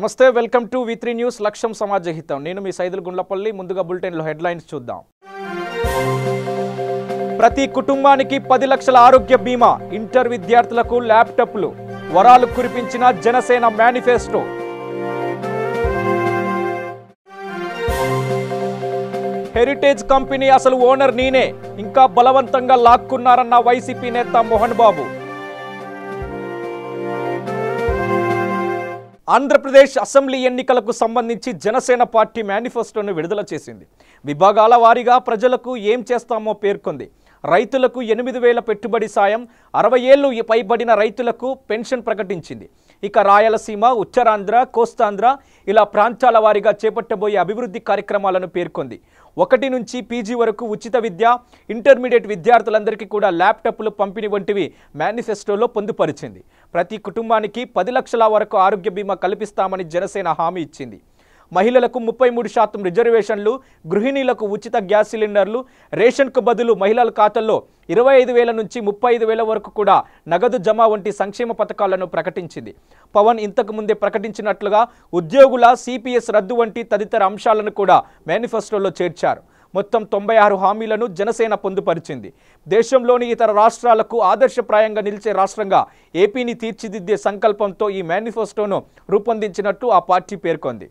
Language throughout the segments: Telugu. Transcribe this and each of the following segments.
నమస్తే వెల్కమ్ టు వి3 న్యూస్ లక్ష్యం సమాజహితం నేను మీ సైదుల్ గుండ్లపల్లి ముందుగా బులెటిన్ లో హెడ్లైన్స్ చూద్దాం ప్రతి కుటుంబానికి 10 లక్షల ఆరోగ్య బీమా ఇంటర్ విద్యార్థులకు ల్యాప్టాప్లు వరాలు కురిపించిన జనసేన మేనిఫెస్టో హెరిటేజ్ కంపెనీ అసలు ఓనర్ నేనే ఇంకా బలవంతంగా లాక్కున్నారన్న వైసీపీ నేత మోహన్ బాబు ఆంధ్రప్రదేశ్ అసెంబ్లీ ఎన్నికలకు సంబంధించి జనసేన పార్టీ మేనిఫెస్టోను విడుదల చేసింది. విభాగాల వారీగా ప్రజలకు ఏం చేస్తామో పేర్కొంది. రైతులకు 8,000 పెట్టుబడి సాయం, 60 ఏళ్లు పైబడిన రైతులకు పెన్షన్ ప్రకటించింది. ఇక రాయలసీమ, ఉత్తరాంధ్ర, కోస్తాంధ్ర ఇలా ప్రాంతాల వారీగా చేపట్టబోయే అభివృద్ధి కార్యక్రమాలను పేర్కొంది. 1 నుంచి పీజీ వరకు ఉచిత విద్య, ఇంటర్మీడియట్ విద్యార్థులందరికీ కూడా ల్యాప్టాప్లు పంపిణీ వంటివి మేనిఫెస్టోలో పొందుపరిచింది. ప్రతి కుటుంబానికి 10 లక్షల వరకు ఆరోగ్య బీమా కల్పిస్తామని జనసేన హామీ ఇచ్చింది. మహిళలకు 33% రిజర్వేషన్లు, గృహిణీలకు ఉచిత గ్యాస్ సిలిండర్లు, రేషన్కు బదులు మహిళల ఖాతాల్లో 25,000 నుంచి 35,000 వరకు కూడా నగదు జమ వంటి సంక్షేమ పథకాలను ప్రకటించింది. పవన్ ఇంతకు ముందే ప్రకటించినట్లుగా ఉద్యోగుల సిపిఎస్ రద్దు వంటి తదితర అంశాలను కూడా మేనిఫెస్టోలో చేర్చారు. మొత్తం 96 హామీలను జనసేన పొందుపరిచింది. దేశంలోని ఇతర రాష్ట్రాలకు ఆదర్శప్రాయంగా నిలిచే రాష్ట్రంగా ఏపీని తీర్చిదిద్దే సంకల్పంతో ఈ మేనిఫెస్టోను రూపొందించినట్టు ఆ పార్టీ పేర్కొంది.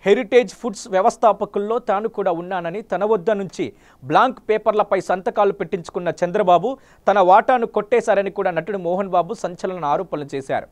హెరిటేజ్ ఫుడ్స్ వ్యవస్థాపకుల్లో తాను కూడా ఉన్నానని తన వద్ద నుంచి బ్లాంక్ పేపర్లపై సంతకాలు పెట్టించుకున్న చంద్రబాబు తన వాటాను కొట్టేశారని కూడా నటుడు మోహన్ బాబు సంచలన ఆరోపణలు చేశారు.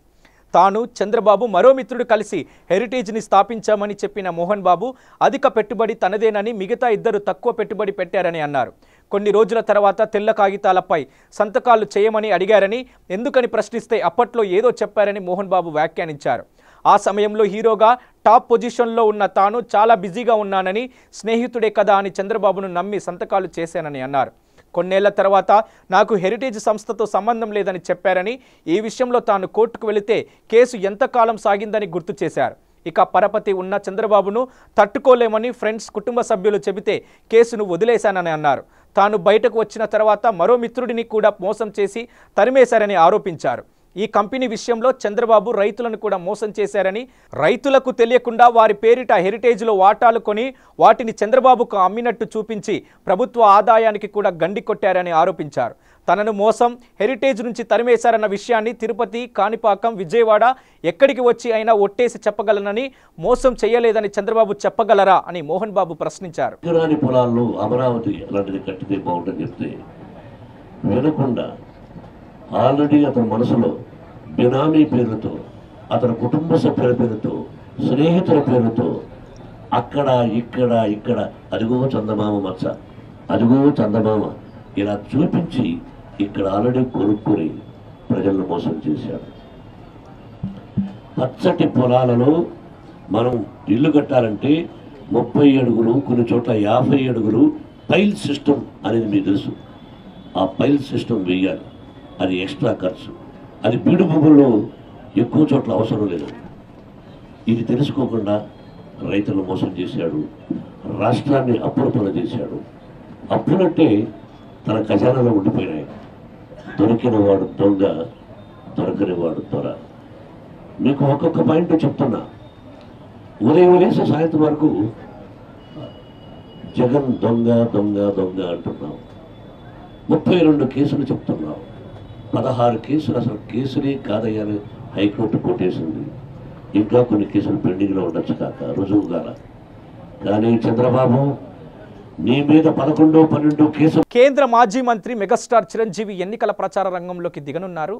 తాను చంద్రబాబు మరో మిత్రుడు కలిసి హెరిటేజ్ని స్థాపించామని చెప్పిన మోహన్ బాబు అధిక పెట్టుబడి తనదేనని, మిగతా 2 తక్కువ పెట్టుబడి పెట్టారని అన్నారు. కొన్ని రోజుల తర్వాత తెల్ల కాగితాలపై సంతకాలు చేయమని అడిగారని, ఎందుకని ప్రశ్నిస్తే అప్పట్లో ఏదో చెప్పారని మోహన్ బాబు వ్యాఖ్యానించారు. ఆ సమయంలో హీరోగా టాప్ పొజిషన్లో ఉన్న తాను చాలా బిజీగా ఉన్నానని, స్నేహితుడే కదా అని చంద్రబాబును నమ్మి సంతకాలు చేశానని అన్నారు. కొన్నేళ్ల తర్వాత నాకు హెరిటేజ్ సంస్థతో సంబంధం లేదని చెప్పారని, ఈ విషయంలో తాను కోర్టుకు వెళితే కేసు ఎంతకాలం సాగిందని గుర్తు చేశారు. ఇక పరపతి ఉన్న చంద్రబాబును తట్టుకోలేమని ఫ్రెండ్స్, కుటుంబ సభ్యులు చెబితే కేసును వదిలేశానని అన్నారు. తాను బయటకు వచ్చిన తర్వాత మరో మిత్రుడిని కూడా మోసం చేసి తరిమేశారని ఆరోపించారు. ఈ కంపెనీ విషయంలో చంద్రబాబు రైతులను కూడా మోసం చేశారని, రైతులకు తెలియకుండా వారి పేరిట హెరిటేజ్లో వాటాలు కొని వాటిని చంద్రబాబుకు అమ్మినట్టు చూపించి ప్రభుత్వ ఆదాయానికి కూడా గండి కొట్టారని ఆరోపించారు. తనను మోసం, హెరిటేజ్ నుంచి తరిమేశారన్న విషయాన్ని తిరుపతి, కాణిపాకం, విజయవాడ ఎక్కడికి వచ్చి అయినా ఒట్టేసి చెప్పగలనని, మోసం చేయలేదని చంద్రబాబు చెప్పగలరా అని మోహన్ బాబు ప్రశ్నించారు. పొలాల్లో అమరావతి అలాంటిది కట్టితే బాగుంటుంది చెప్తే వినకుండా ఆల్రెడీ అతని మనసులో బినామీ పేరుతో, అతని కుటుంబ సభ్యుల పేరుతో, స్నేహితుల పేరుతో అక్కడ ఇక్కడ అదిగో చందమామ మచ్చ, అదిగో చందమామ ఇలా చూపించి ఇక్కడ ఆల్రెడీ కొనుక్కొని ప్రజలను మోసం చేశాడు. పచ్చటి పొలాలలో మనం ఇల్లు కట్టాలంటే 30 అడుగులు, కొన్ని చోట్ల 50 అడుగులు పైల్ సిస్టమ్ అనేది మీకు తెలుసు. ఆ పైల్ సిస్టమ్ వేయాలి, అది ఎక్స్ట్రా ఖర్చు. అది బీడు భూముల్లో ఎక్కువ చోట్ల అవసరం లేదు. ఇది తెలుసుకోకుండా రైతులను మోసం చేశాడు, రాష్ట్రాన్ని అప్పుల చేశాడు. అప్పులంటే తన ఖజానాలో ఉండిపోయినాయి. దొరికిన వాడు దొంగ, దొరకని వాడు దొర. మీకు ఒక్కొక్క పాయింట్ చెప్తున్నా. ఉదయం లేసి సాయంత్రం వరకు జగన్ దొంగ దొంగ దొంగ అంటున్నాం. 32 కేసులు చెప్తున్నాం. 16 కేసులు అసలు కేసులే కాదయ్యాని హైకోర్టు కొట్టేసింది. ఇంకా కొన్ని కేసులు పెండింగ్లో ఉండొచ్చు కాక రుజువు కాల. కానీ చంద్రబాబు నీ మీద 11, 12 కేసులు. కేంద్ర మాజీ మంత్రి మెగాస్టార్ చిరంజీవి ఎన్నికల ప్రచార రంగంలోకి దిగనున్నారు.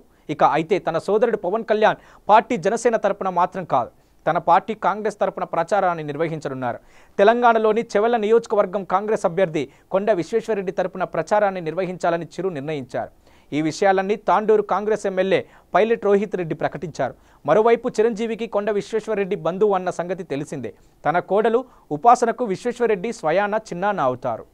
అయితే తన సోదరుడు పవన్ కళ్యాణ్ పార్టీ జనసేన తరపున మాత్రం కాదు, తన పార్టీ కాంగ్రెస్ తరపున ప్రచారాన్ని నిర్వహించనున్నారు. తెలంగాణలోని చెవెళ్ల నియోజకవర్గం కాంగ్రెస్ అభ్యర్థి కొండ విశ్వేశ్వరరెడ్డి తరపున ప్రచారాన్ని నిర్వహించాలని చిరు నిర్ణయించారు. ఈ విషయాలన్నీ తాండూరు కాంగ్రెస్ ఎమ్మెల్యే పైలట్ రోహిత్ రెడ్డి ప్రకటించారు. మరోవైపు చిరంజీవికి కొండ విశ్వేశ్వరరెడ్డి బంధువు అన్న సంగతి తెలిసిందే. తన కోడలు ఉపాసనకు విశ్వేశ్వరరెడ్డి స్వయాన చిన్నాన్న అవుతారు.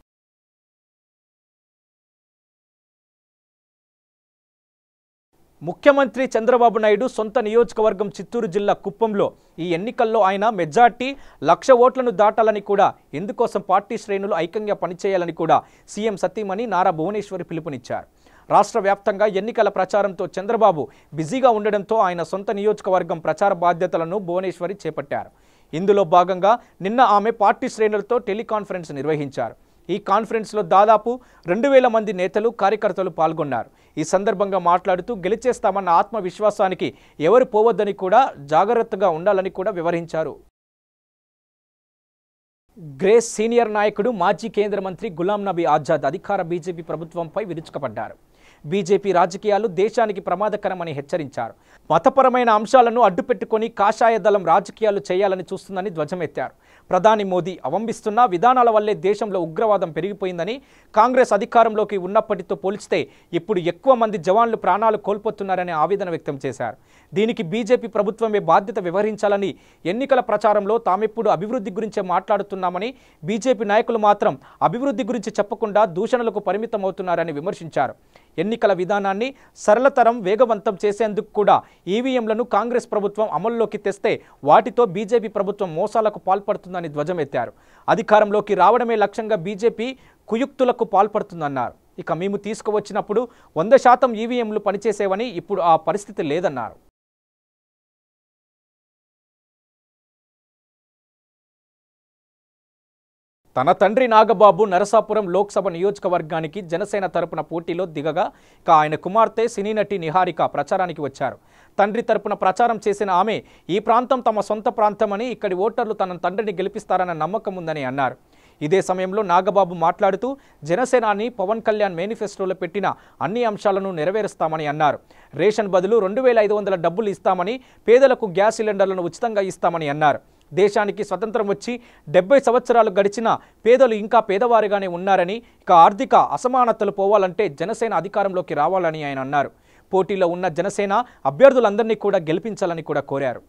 ముఖ్యమంత్రి చంద్రబాబు నాయుడు సొంత నియోజకవర్గం చిత్తూరు జిల్లా కుప్పంలో ఈ ఎన్నికల్లో ఆయన మెజార్టీ 1,00,000 ఓట్లను దాటాలని కూడా ఇందుకోసం పార్టీ శ్రేణులు ఐక్యంగా పనిచేయాలని కూడా సీఎం సతీమణి నారా భువనేశ్వరి పిలుపునిచ్చారు. రాష్ట్ర వ్యాప్తంగా ఎన్నికల ప్రచారంతో చంద్రబాబు బిజీగా ఉండడంతో ఆయన సొంత నియోజకవర్గం ప్రచార బాధ్యతలను భువనేశ్వరి చేపట్టారు. ఇందులో భాగంగా నిన్న ఆమె పార్టీ శ్రేణులతో టెలికాన్ఫరెన్స్ నిర్వహించారు. ఈ కాన్ఫరెన్స్లో దాదాపు 2,000 మంది నేతలు కార్యకర్తలు పాల్గొన్నారు. ఈ సందర్భంగా మాట్లాడుతూ గెలిచేస్తామన్న ఆత్మవిశ్వాసానికి ఎవరు పోవద్దని కూడా జాగ్రత్తగా ఉండాలని కూడా వివరించారు. గ్రేస్ సీనియర్ నాయకుడు మాజీ కేంద్ర మంత్రి గులాం నబీ ఆజాద్ అధికార బీజేపీ ప్రభుత్వంపై విరుచుకుపడ్డారు. బీజేపీ రాజకీయాలు దేశానికి ప్రమాదకరమని హెచ్చరించారు. మతపరమైన అంశాలను అడ్డుపెట్టుకుని కాషాయ దళం రాజకీయాలు చేయాలని చూస్తుందని ధ్వజమెత్తారు. ప్రధాని మోదీ అవలంబిస్తున్న విధానాల వల్లే దేశంలో ఉగ్రవాదం పెరిగిపోయిందని, కాంగ్రెస్ అధికారంలోకి ఉన్నప్పటితో పోల్చితే ఇప్పుడు ఎక్కువ మంది జవాన్లు ప్రాణాలు కోల్పోతున్నారని ఆవేదన వ్యక్తం చేశారు. దీనికి బీజేపీ ప్రభుత్వమే బాధ్యత వివరించాలని, ఎన్నికల ప్రచారంలో తామెప్పుడు అభివృద్ధి గురించే మాట్లాడుతున్నామని, బీజేపీ నాయకులు మాత్రం అభివృద్ధి గురించి చెప్పకుండా దూషణలకు పరిమితమవుతున్నారని విమర్శించారు. ఎన్నికల విధానాన్ని సరళతరం, వేగవంతం చేసేందుకు కూడా ఈవీఎంలను కాంగ్రెస్ ప్రభుత్వం అమల్లోకి తెస్తే వాటితో బీజేపీ ప్రభుత్వం మోసాలకు పాల్పడుతుందని ధ్వజమెత్తారు. అధికారంలోకి రావడమే లక్ష్యంగా బీజేపీ కుయుక్తులకు పాల్పడుతుందన్నారు. ఇక మేము తీసుకువచ్చినప్పుడు 100% ఈవీఎంలు పనిచేసేవని, ఇప్పుడు ఆ పరిస్థితి లేదన్నారు. తన తండ్రి నాగబాబు నరసాపురం లోక్సభ నియోజకవర్గానికి జనసేన తరపున పోటీలో దిగగా ఆయన కుమార్తె సినీ నటి నిహారిక ప్రచారానికి వచ్చారు. తండ్రి తరపున ప్రచారం చేసిన ఆమె ఈ ప్రాంతం తమ సొంత ప్రాంతమని, ఇక్కడి ఓటర్లు తన తండ్రిని గెలిపిస్తారన్న నమ్మకం ఉందని అన్నారు. ఇదే సమయంలో నాగబాబు మాట్లాడుతూ జనసేనాని పవన్ కళ్యాణ్ మేనిఫెస్టోలో పెట్టిన అన్ని అంశాలను నెరవేరుస్తామని అన్నారు. రేషన్ బదులు 2,500 డబ్బులు ఇస్తామని, పేదలకు గ్యాస్ సిలిండర్లను ఉచితంగా ఇస్తామని అన్నారు. దేశానికి స్వతంత్రం వచ్చి 70 సంవత్సరాలు గడిచినా పేదలు ఇంకా పేదవారిగానే ఉన్నారని, ఇక ఆర్థిక అసమానతలు పోవాలంటే జనసేన అధికారంలోకి రావాలని ఆయన అన్నారు. పోటీలో ఉన్న జనసేన అభ్యర్థులందరినీ కూడా గెలిపించాలని కూడా కోరారు.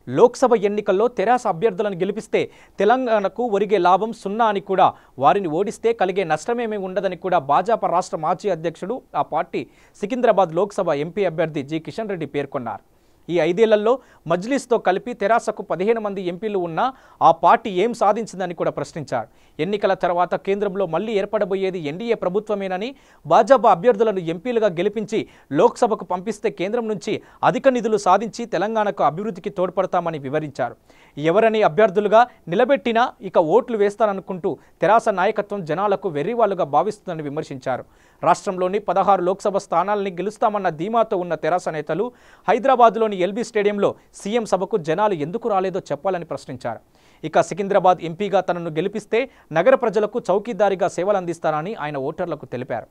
లోక్సభ ఎన్నికల్లో తెరాస అభ్యర్థులను గెలిపిస్తే తెలంగాణకు ఒరిగే లాభం 0 అని కూడా, వారిని ఓడిస్తే కలిగే నష్టమేమీ ఉండదని కూడా భాజపా రాష్ట్ర మాజీ అధ్యక్షుడు, ఆ పార్టీ సికింద్రాబాద్ లోక్సభ ఎంపీ అభ్యర్థి జి కిషన్ రెడ్డి పేర్కొన్నారు. ఈ 5 ఏళ్లలో మజ్లిస్తో కలిపి తెరాసకు 15 మంది ఎంపీలు ఉన్నా ఆ పార్టీ ఏం సాధించిందని కూడా ప్రశ్నించారు. ఎన్నికల తర్వాత కేంద్రంలో మళ్లీ ఏర్పడబోయేది ఎన్డీఏ ప్రభుత్వమేనని, భాజపా అభ్యర్థులను ఎంపీలుగా గెలిపించి లోక్సభకు పంపిస్తే కేంద్రం నుంచి అధిక నిధులు సాధించి తెలంగాణకు అభివృద్ధికి తోడ్పడతామని వివరించారు. ఎవరని అభ్యర్థులుగా నిలబెట్టినా ఇక ఓట్లు వేస్తారనుకుంటూ తెరాస నాయకత్వం జనాలకు వెర్రివాళ్లుగా భావిస్తుందని విమర్శించారు. రాష్ట్రంలోని 16 లోక్సభ స్థానాలని గెలుస్తామన్న ధీమాతో ఉన్న తెరాస నేతలు హైదరాబాద్లోని ఎల్బీ స్టేడియంలో సీఎం సభకు జనాలు ఎందుకు రాలేదో చెప్పాలని ప్రశ్నించారు. ఇక సికింద్రాబాద్ ఎంపీగా తనను గెలిపిస్తే నగర ప్రజలకు చౌకీదారిగా సేవలందిస్తారని ఆయన ఓటర్లకు తెలిపారు.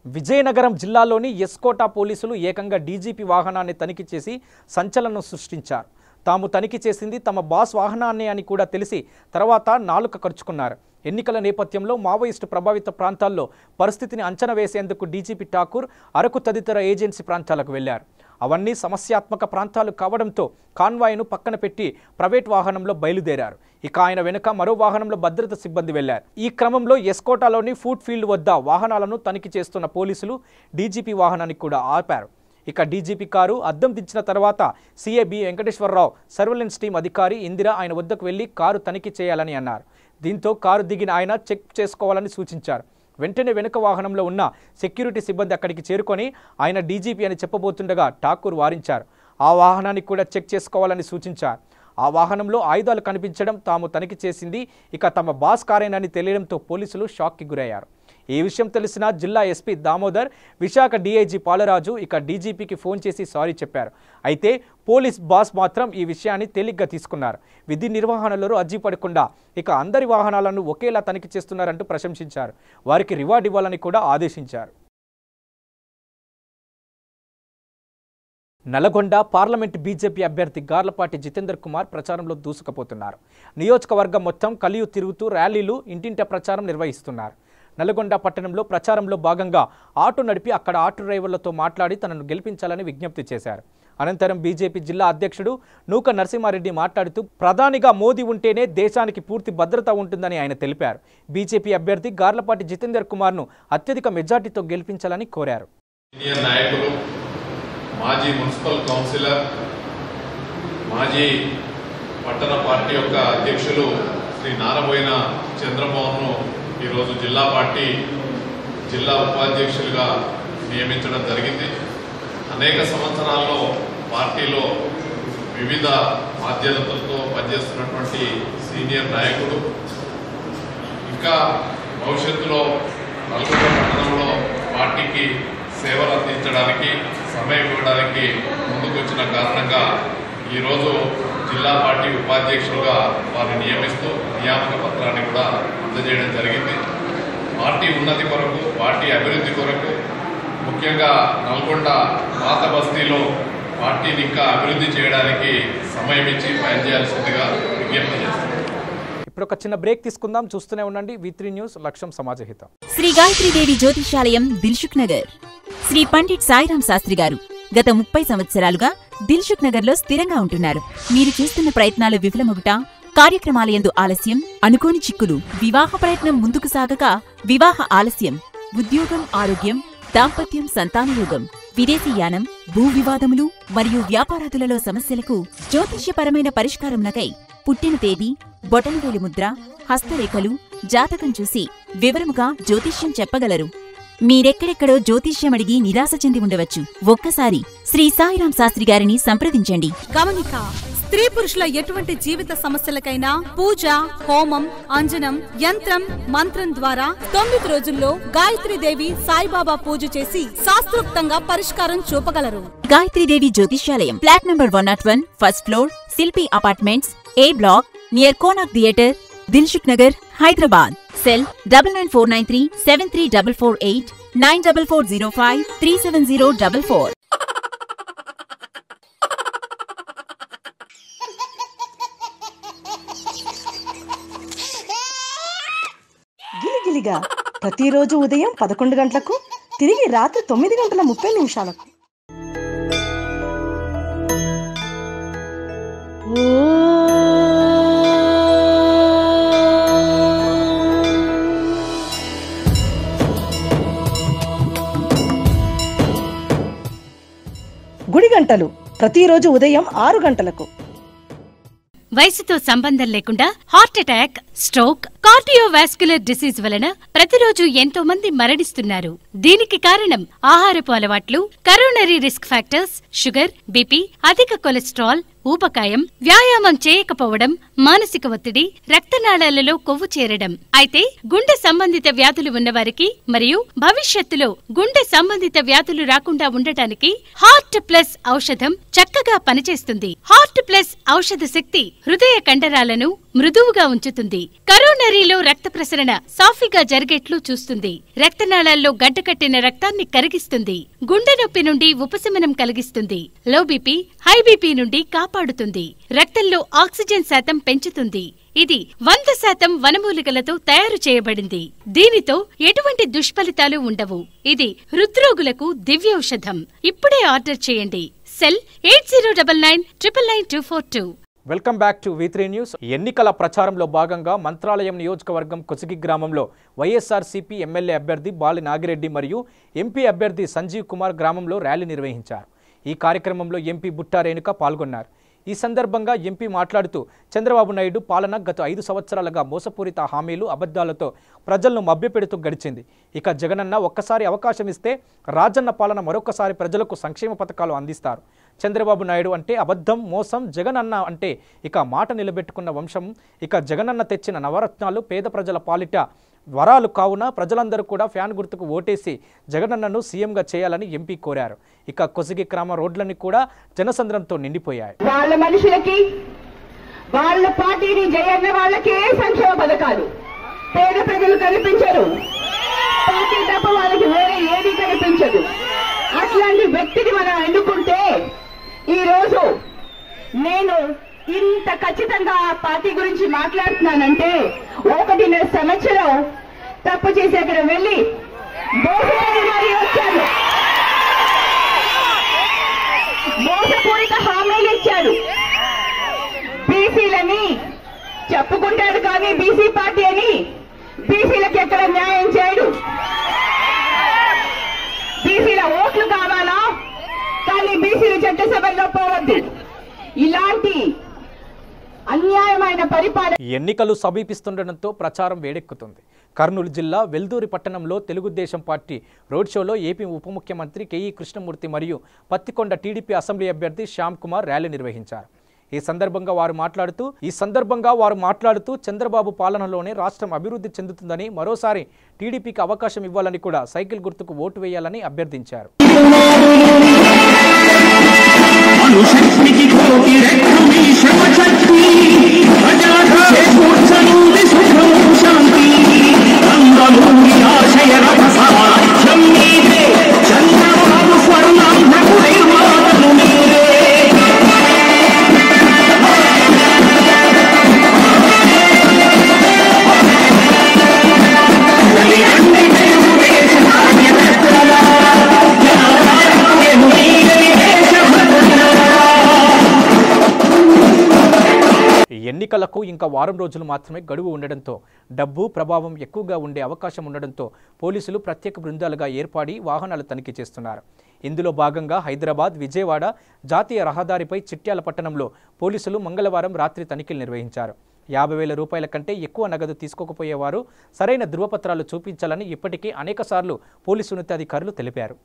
విజయనగరం జిల్లాలోని ఎస్కోటా పోలీసులు ఏకంగా డీజీపీ వాహనాన్ని తనిఖీ చేసి సంచలనం సృష్టించారు. తాము తనిఖీ చేసింది తమ బాస్ వాహనాన్నే అని కూడా తెలిసి తర్వాత నాలుక ఖర్చుకున్నారు. ఎన్నికల నేపథ్యంలో మావోయిస్టు ప్రభావిత ప్రాంతాల్లో పరిస్థితిని అంచనా వేసేందుకు డీజీపీ ఠాకూర్ అరకు తదితర ఏజెన్సీ ప్రాంతాలకు వెళ్లారు. అవన్నీ సమస్యాత్మక ప్రాంతాలు కావడంతో కాన్వాయ్ను పక్కన పెట్టి ప్రైవేట్ వాహనంలో బయలుదేరారు. ఇక ఆయన వెనుక మరో వాహనంలో భద్రతా సిబ్బంది వెళ్లారు. ఈ క్రమంలో ఎస్కోటాలోని ఫుడ్ ఫీల్డ్ వద్ద వాహనాలను తనిఖీ చేస్తున్న పోలీసులు డీజీపీ వాహనాన్ని కూడా ఆపారు. ఇక డీజీపీ కారు అద్దం దించిన తర్వాత CA B Venkateswara Rao, surveillance team అధికారి ఇందిర ఆయన వద్దకు వెళ్లి కారు తనిఖీ చేయాలని అన్నారు. దీంతో కారు దిగిన ఆయన చెక్ చేసుకోవాలని సూచించారు. వెంటనే వెనుక వాహనంలో ఉన్న సెక్యూరిటీ సిబ్బంది అక్కడికి చేరుకొని ఆయన డీజీపీ అని చెప్పబోతుండగా ఠాకూర్ వారించారు. ఆ వాహనాన్ని కూడా చెక్ చేసుకోవాలని సూచించారు. ఆ వాహనంలో ఆయుధాలు కనిపించడం, తాము తనిఖీ చేసింది ఇక తమ బాస్ కారేనని తెలియడంతో పోలీసులు షాక్కి గురయ్యారు. ఈ విషయం తెలిసిన జిల్లా ఎస్పీ దామోదర్, విశాఖ డీఐజీ పాలరాజు ఇక డీజీపీకి ఫోన్ చేసి సారీ చెప్పారు. అయితే పోలీస్ బాస్ మాత్రం ఈ విషయాన్ని తేలిగ్గా తీసుకున్నారు. విధి నిర్వహణలో అర్జీ పడకుండా ఇక అందరి వాహనాలను ఒకేలా తనిఖీ చేస్తున్నారంటూ ప్రశంసించారు. వారికి రివార్డు ఇవ్వాలని కూడా ఆదేశించారు. నల్గొండ పార్లమెంట్ బీజేపీ అభ్యర్థి గార్లపాటి జితేందర్ కుమార్ ప్రచారంలో దూసుకుపోతున్నారు. నియోజకవర్గం మొత్తం కలియు తిరుగుతూ ర్యాలీలు, ఇంటింట ప్రచారం నిర్వహిస్తున్నారు. నల్గొండ పట్టణంలో ప్రచారంలో భాగంగా ఆటో నడిపి అక్కడ ఆటో డ్రైవర్లతో మాట్లాడి తనను గెలిపించాలని విజ్ఞప్తి చేశారు. అనంతరం బీజేపీ జిల్లా అధ్యక్షుడు నూక నరసింహారెడ్డి మాట్లాడుతూ ప్రధానిగా మోదీ ఉంటేనే దేశానికి పూర్తి భద్రత ఉంటుందని ఆయన తెలిపారు. బీజేపీ అభ్యర్థి గార్లపాటి జితేందర్ కుమార్ను అత్యధిక మెజార్టీతో గెలిపించాలని కోరారు. నాయకులు, మాజీ మున్సిపల్ కౌన్సిలర్, మాజీ పట్టణ పార్టీ యొక్క అధ్యక్షులు శ్రీ నారబోయిన చంద్రమోహన్ను ఈరోజు జిల్లా ఉపాధ్యక్షులుగా నియమించడం జరిగింది. అనేక సంవత్సరాల్లో పార్టీలో వివిధ బాధ్యతలతో పనిచేస్తున్నటువంటి సీనియర్ నాయకుడు. ఇంకా భవిష్యత్తులో నల్గొండ పట్టణంలో పార్టీకి సేవలు అందించడానికి, సమయం ఇవ్వడానికి ముందుకొచ్చిన కారణంగా ఈరోజు జిల్లా పార్టీ ఉపాధ్యక్షులుగా వారిని నియమిస్తూ నియామక పత్రాన్ని కూడా అందజేయడం జరిగింది. పార్టీ ఉన్నతి కొరకు, పార్టీ అభివృద్ధి కొరకు, ముఖ్యంగా నల్గొండ పాత బస్తీలో పార్టీని ఇంకా అభివృద్ధి చేయడానికి సమయం ఇచ్చి పనిచేయాల్సిందిగా విజ్ఞప్తి చేస్తున్నాం. ఇప్పుడు ఒక చిన్న బ్రేక్ తీసుకుందాం. చూస్తూనే ఉండండి V3 న్యూస్, లక్ష్యం సమాజహితం. శ్రీ గాయత్రీదేవి జ్యోతిషాలయం, దిల్సుఖ్ నగర్. శ్రీ పండిట్ సాయిరాం శాస్త్రి గారు గత 30 సంవత్సరాలుగా దిల్సుఖ్ నగర్ లో స్థిరంగా ఉంటున్నారు. మీరు చేస్తున్న ప్రయత్నాలు విఫలమగుట, కార్యక్రమాలయందు ఆలస్యం, అనుకోని చిక్కులు, వివాహ ప్రయత్నం ముందుకు సాగక వివాహ ఆలస్యం, ఉద్యోగం, ఆరోగ్యం, దాంపత్యం, సంతానయోగం, విదేశీయానం, భూ వివాదములు మరియు వ్యాపారాదులలో సమస్యలకు జ్యోతిష్యపరమైన పరిష్కారమునకై పుట్టిన తేదీ, బొటనవేలి ముద్ర, హస్తరేఖలు, జాతకం చూసి వివరముగా జ్యోతిష్యం చెప్పగలరు. మీరెక్కడెక్కడో జ్యోతిష్యమడిగి నిరాశ చెంది ఉండవచ్చు. ఒక్కసారి శ్రీ సాయిరాం శాస్త్రి గారిని సంప్రదించండి. గమనిక: స్త్రీ పురుషుల ఎటువంటి జీవిత సమస్యలకైనా పూజ, హోమం, అంజనం, యంత్రం, మంత్రం ద్వారా 9 రోజుల్లో గాయత్రీదేవి సాయిబాబా పూజ చేసి శాస్త్రోక్తంగా పరిష్కారం చూపగలరు. గాయత్రీదేవి జ్యోతిష్యాలయం, flat number 101, first floor, Shilpi apartments, A block, near Konark theatre, Dilsukh Nagar, Hyderabad. Cell 9949373448, 9405370444. గిలిగిలిగా ప్రతిరోజు ఉదయం 11 గంటలకు, తిరిగి రాత్రి 9:30 గుడి గంటలు ప్రతిరోజు ఉదయం 6 గంటలకు. వయసుతో సంబంధం లేకుండా heart attack, stroke, cardiovascular disease వలన ప్రతిరోజు ఎంతో మంది మరణిస్తున్నారు. దీనికి కారణం ఆహారపు అలవాట్లు, coronary risk factors, sugar, BP, అధిక కొలెస్ట్రాల్, ఊబకాయం, వ్యాయామం చేయకపోవడం, మానసిక ఒత్తిడి, రక్తనాళాలలో కొవ్వు చేరడం. అయితే గుండె సంబంధిత వ్యాధులు ఉన్నవారికి మరియు భవిష్యత్తులో గుండె సంబంధిత వ్యాధులు రాకుండా ఉండటానికి హార్ట్ ప్లస్ ఔషధం చక్కగా పనిచేస్తుంది. హార్ట్ ప్లస్ ఔషధ శక్తి హృదయ కండరాలను మృదువుగా ఉంచుతుంది. కరోనరీలో రక్త ప్రసరణ సాఫీగా జరిగేట్లు చూస్తుంది. రక్తనాళాల్లో గడ్డకట్టిన రక్తాన్ని కరిగిస్తుంది. గుండె నొప్పి నుండి ఉపశమనం కలిగిస్తుంది. లో బీపీ, హై బీపీ నుండి కాపాడుతుంది. రక్తంలో ఆక్సిజన్ శాతం పెంచుతుంది. ఇది 100% వనమూలికలతో తయారు చేయబడింది. దీనితో ఎటువంటి దుష్ఫలితాలు ఉండవు. ఇది హృద్రోగులకు దివ్యౌషధం. ఇప్పుడే ఆర్డర్ చేయండి. Cell 8099999242. Welcome back to V3 news. ఎన్నికల ప్రచారంలో భాగంగా మంత్రాలయం నియోజకవర్గం కొసిగి గ్రామంలో వైఎస్ఆర్సీపీ ఎమ్మెల్యే అభ్యర్థి బాలి నాగిరెడ్డి మరియు ఎంపీ అభ్యర్థి సంజీవ్ కుమార్ గ్రామంలో ర్యాలీ నిర్వహించారు. ఈ కార్యక్రమంలో ఎంపీ బుట్టా రేణుక పాల్గొన్నారు. ఈ సందర్భంగా ఎంపీ మాట్లాడుతూ చంద్రబాబు నాయుడు పాలన గత 5 సంవత్సరాలుగా మోసపూరిత హామీలు, అబద్ధాలతో ప్రజలను మభ్యపెడుతూ గడిచింది. ఇక జగనన్న ఒక్కసారి అవకాశం ఇస్తే రాజన్న పాలన మరొకసారి ప్రజలకు సంక్షేమ పథకాలు అందిస్తారు. చంద్రబాబు నాయుడు అంటే అబద్ధం, మోసం. జగనన్న అంటే ఇక మాట నిలబెట్టుకున్న వంశం. ఇక జగనన్న తెచ్చిన నవరత్నాలు పేద ప్రజల పాలిట వరాలు కావున ప్రజలందరూ కూడా ఫ్యాన్ గుర్తుకు ఓటేసి జగనన్నను సీఎంగా చేయాలని ఎంపీ కోరారు. ఇక కొసిగి గ్రామ రోడ్లన్నీ కూడా జనసంద్రంతో నిండిపోయాయి. వాళ్ళ మనుషులకి, వాళ్ళ పార్టీని జయన్న వాళ్ళకే సంక్షేమ పథకాలు, పేద ప్రజలు కనిపించరు. పార్టీ తప్ప వాళ్ళకి వేరే ఏది కనిపించదు. అట్లాంటి వ్యక్తిని మనం ఎన్నుకుంటే ఈరోజు నేను ఇంత ఖచ్చితంగా ఆ పార్టీ గురించి మాట్లాడుతున్నానంటే 1.5 సంవత్సరం తప్పు చేసి అక్కడ వెళ్ళి వచ్చాడు, మోసపూరిత హామీలు ఇచ్చాడు. బీసీలని చెప్పుకుంటాడు కానీ బీసీ పార్టీ అని బీసీలకు ఎక్కడ న్యాయం చేయడు. బీసీల ఓట్లు కావాలా కానీ బీసీలు చట్టసభల్లో పోవద్దు. ఇలాంటి అన్యాయమైన పరిపాలన. ఎన్నికలు సమీపిస్తుండటంతో ప్రచారం వేడెక్కుతుంది. కర్నూలు జిల్లా వెల్దూరి పట్టణంలో తెలుగుదేశం పార్టీ రోడ్ షోలో ఏపీ ఉప ముఖ్యమంత్రి కేఈ కృష్ణమూర్తి మరియు పత్తికొండ టీడీపీ అసెంబ్లీ అభ్యర్థి శ్యామ్ కుమార్ ర్యాలీ నిర్వహించారు. ఈ సందర్భంగా వారు మాట్లాడుతూ చంద్రబాబు పాలనలోనే రాష్ట్రం అభివృద్ధి చెందుతుందని, మరోసారి టీడీపీకి అవకాశం ఇవ్వాలని, కూడా సైకిల్ గుర్తుకు ఓటు వేయాలని అభ్యర్థించారు. ఎన్నికలకు ఇంకా వారం రోజులు మాత్రమే గడువు ఉండడంతో డబ్బు ప్రభావం ఎక్కువగా ఉండే అవకాశం ఉండడంతో పోలీసులు ప్రత్యేక బృందాలుగా ఏర్పడి వాహనాలు తనిఖీ చేస్తున్నారు. ఇందులో భాగంగా హైదరాబాద్, విజయవాడ జాతీయ రహదారిపై చిట్యాల పట్టణంలో పోలీసులు మంగళవారం రాత్రి తనిఖీలు నిర్వహించారు. 50,000 రూపాయల కంటే ఎక్కువ నగదు తీసుకోకపోయేవారు సరైన ధృవపత్రాలు చూపించాలని ఇప్పటికీ అనేకసార్లు పోలీసు ఉన్నతాధికారులు తెలిపారు.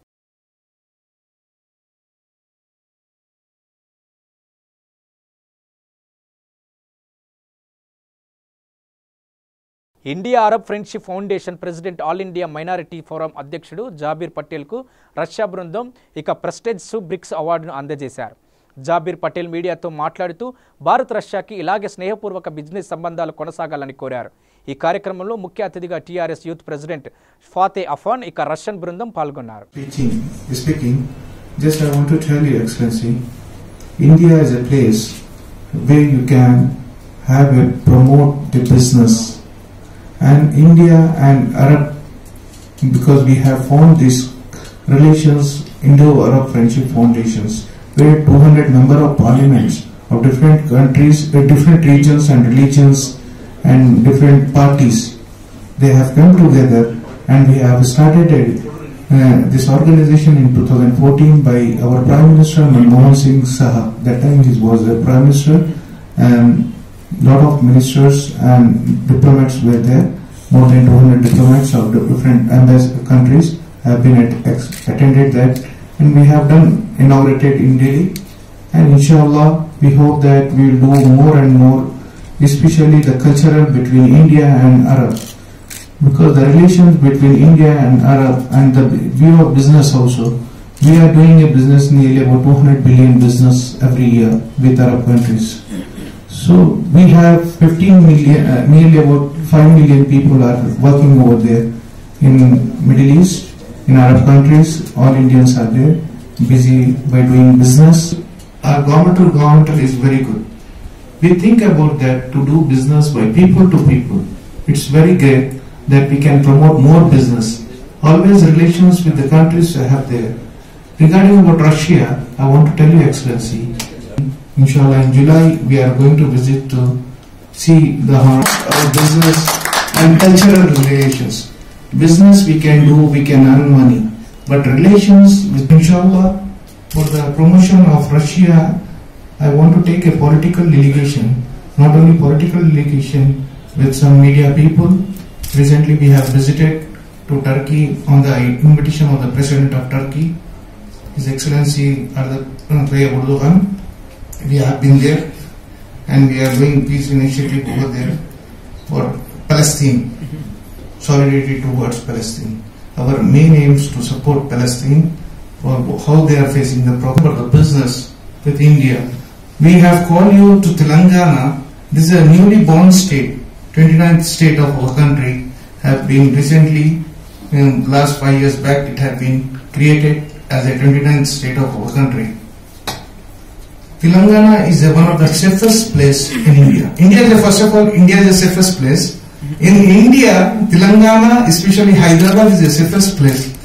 India Arab friendship foundation president, all India minority forum అధ్యక్షుడు జాబీర్ పటేల్కు రష్యా బృందం ప్రెస్టేజ్ బ్రిక్స్ అవార్డును అందజేశారు. జాబీర్ పటేల్ మీడియాతో మాట్లాడుతూ భారత్ రష్యాకి ఇలాగే స్నేహపూర్వక బిజినెస్ సంబంధాలు కొనసాగాలని కోరారు. ఈ కార్యక్రమంలో ముఖ్య అతిథిగా TRS youth president Fateh Afan, Russian బృందం పాల్గొన్నారు. Just I want to tell you, Excellency, India is a place where you can have a promote the business. And India and Arab, because we have formed these relations, Indo-Arab Friendship Foundations, where 200 member of parliaments of different countries, different regions and religions and different parties, they have come together, and we have started this organization in 2014 by our Prime Minister Manmohan Singh Sahab. That time he was the Prime Minister, and lot of ministers and diplomats were there. More than 200 diplomats of different countries have been attended that, and we have inaugurated in Delhi, and inshallah we hope that we will do more and more, especially the cultural between India and Arab, because the relations between India and Arab and the view of business also, we are doing a business nearly about 200 billion business every year with Arab countries. So we have 15 million, nearly about 5 million people are working over there in Middle East, in Arab countries. All Indians are there, busy by doing business. Our government to government is very good. We think about that to do business by people to people. It's very great that we can promote more business. Always relations with the countries I have there. Regarding about Russia, I want to tell you, Excellency, inshallah in July we are going to visit to see the our business and cultural relations. Business we can do, we can earn money, but relations with, inshallah, for the promotion of Russia, I want to take a political delegation, not only political delegation with some media people. Recently we have visited to Turkey on the invitation of the President of Turkey, His Excellency Tayyip Erdogan. We have been there, and we are doing peace initiative over there for Palestine, solidarity towards Palestine. Our main aim is to support Palestine for how they are facing the problem of the business with India. We have called you to Telangana. This is a newly born state, 29th state of our country, have been recently, in last 5 years back, it have been created as a 29th state of our country. Telangana is one of the safest place in India. India is the safest place, In India, Telangana, especially Hyderabad, is the safest place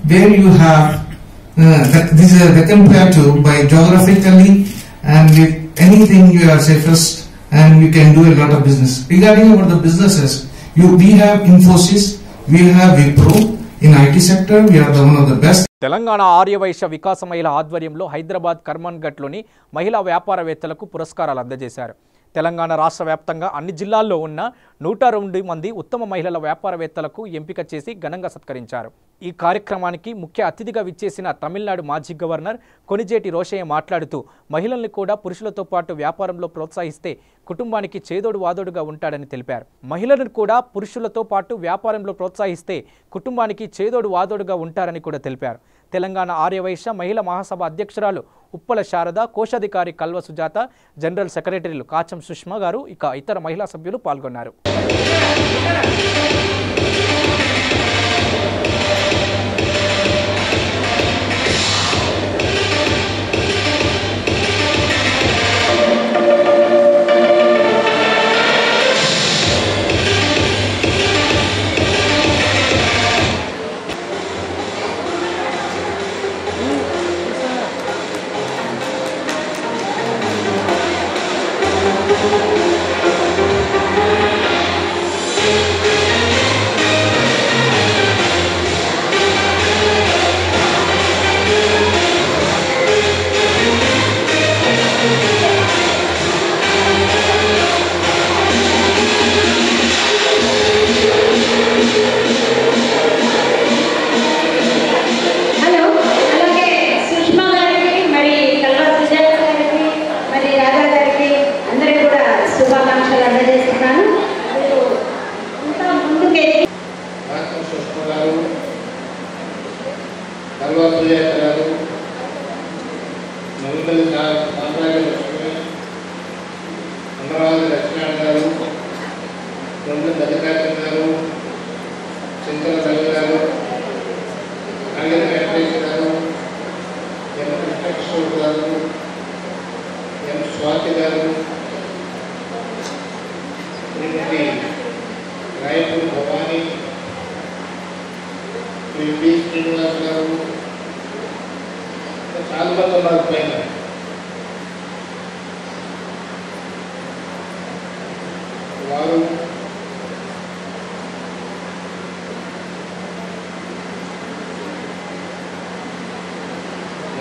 where you have this is a Deccan Plateau by geographically, and with anything you are safest, and you can do a lot of business. Regarding about the businesses, we have Infosys, we have Wipro. In IT sector, we are one of the best. Telangana Aryavysya వికాస మహిళ ఆధ్వర్యంలో హైదరాబాద్ కర్మన్ఘట్లోని మహిళా వ్యాపారవేత్తలకు పురస్కారాలు అందజేశారు. తెలంగాణ రాష్ట్ర వ్యాప్తంగా అన్ని జిల్లాల్లో ఉన్న 102 మంది ఉత్తమ మహిళల వ్యాపారవేత్తలకు ఎంపిక చేసి ఘనంగా సత్కరించారు. ఈ కార్యక్రమానికి ముఖ్య అతిథిగా విచ్చేసిన తమిళనాడు మాజీ గవర్నర్ కొనిజేటి రోషయ్య మాట్లాడుతూ మహిళల్ని కూడా పురుషులతో పాటు వ్యాపారంలో ప్రోత్సహిస్తే కుటుంబానికి చేదోడు వాదోడుగా ఉంటాడని తెలిపారు. మహిళలను కూడా పురుషులతో పాటు వ్యాపారంలో ప్రోత్సహిస్తే కుటుంబానికి చేదోడు వాదోడుగా ఉంటారని కూడా తెలిపారు. తెలంగాణ ఆర్యవైశ్య మహిళా మహాసభ అధ్యక్షురాలు ఉప్పల శారద, కోశాధికారి కల్వ సుజాత, జనరల్ సెక్రటరీలు కాచం సుష్మా గారు ఇక ఇతర మహిళా సభ్యులు పాల్గొన్నారు.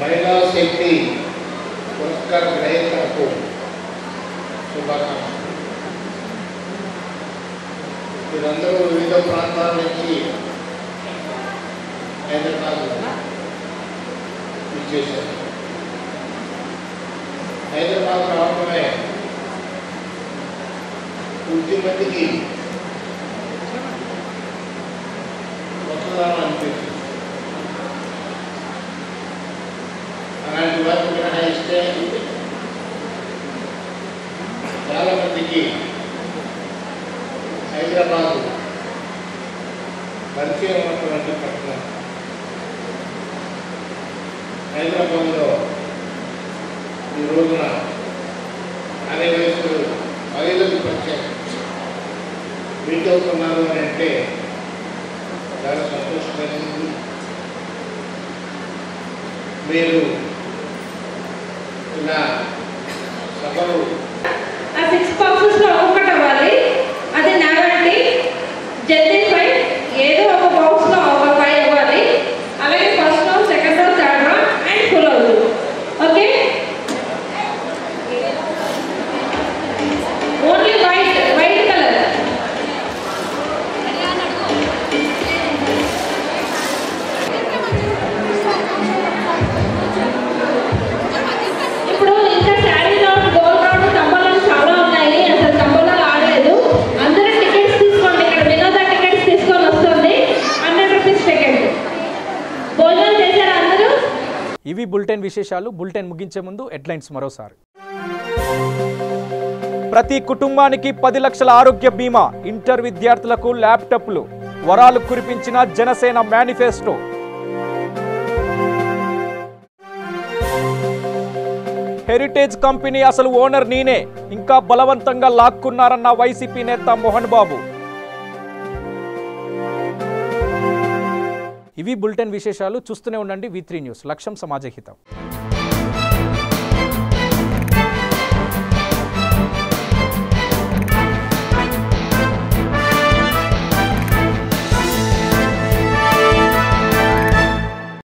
महिला शक्ति पुरस्कार ग्रहीता को शुभाकांक्षलु. వీరందరూ వివిధ ప్రాంతాల నుంచి హైదరాబాద్ విచ్చేశారు. హైదరాబాద్ రావడమే కొద్ది మందికి కొత్తదనం అనిపించింది. అలాంటి వారికి మినహాయిస్తే చాలా మందికి హైదరాబాద్ పరిచయం ఉన్నటువంటి పట్టణం. హైదరాబాద్లో ఈ రోజున అనే వయసులు మహిళలకు పరిచయం మీట్ అవుతున్నారు అని అంటే చాలా సంతోషమైంది. మీరు ఇలా సభలు 6 బాక్సెస్లో ఒకటి అవ్వాలి. అది నాగండి జల్దీ 5 ఏదో ఒక బాక్స్లో ఒక 5 అవ్వాలి. అలాగే first round, second round, third round and full అవుతుంది. Okay, only white colour. ఇప్పుడు ఇంకా శారీ రౌండ్, గోల్డ్ రౌండ్, తంబోలాలు చాలా ఉన్నాయి. అసలు తంబోలాలు ఆడలేదు. అందరూ టికెట్స్ తీసుకోండి. ఇక్కడ వినోద టికెట్స్ తీసుకొని వస్తుంది. 100 రూపీస్ టికెట్. భోజనం చేశారా అందరూ? ఇవి బులెటిన్ విశేషాలు. బులెటిన్ ముగించే ముందు హెడ్లైన్స్ మరోసారి. ప్రతి కుటుంబానికి 10 లక్షల ఆరోగ్య బీమా, ఇంటర్ విద్యార్థులకు ల్యాప్టాప్లు, వరాలు కురిపించిన జనసేన మేనిఫెస్టో. హెరిటేజ్ కంపెనీ అసలు ఓనర్ నేనే, ఇంకా బలవంతంగా లాక్కున్నారన్న వైసీపీ నేత మోహన్ బాబు. ఇవి బులెటిన్ విశేషాలు. చూస్తూనే ఉండండి V3 న్యూస్. లక్ష్యం సమాజహితం.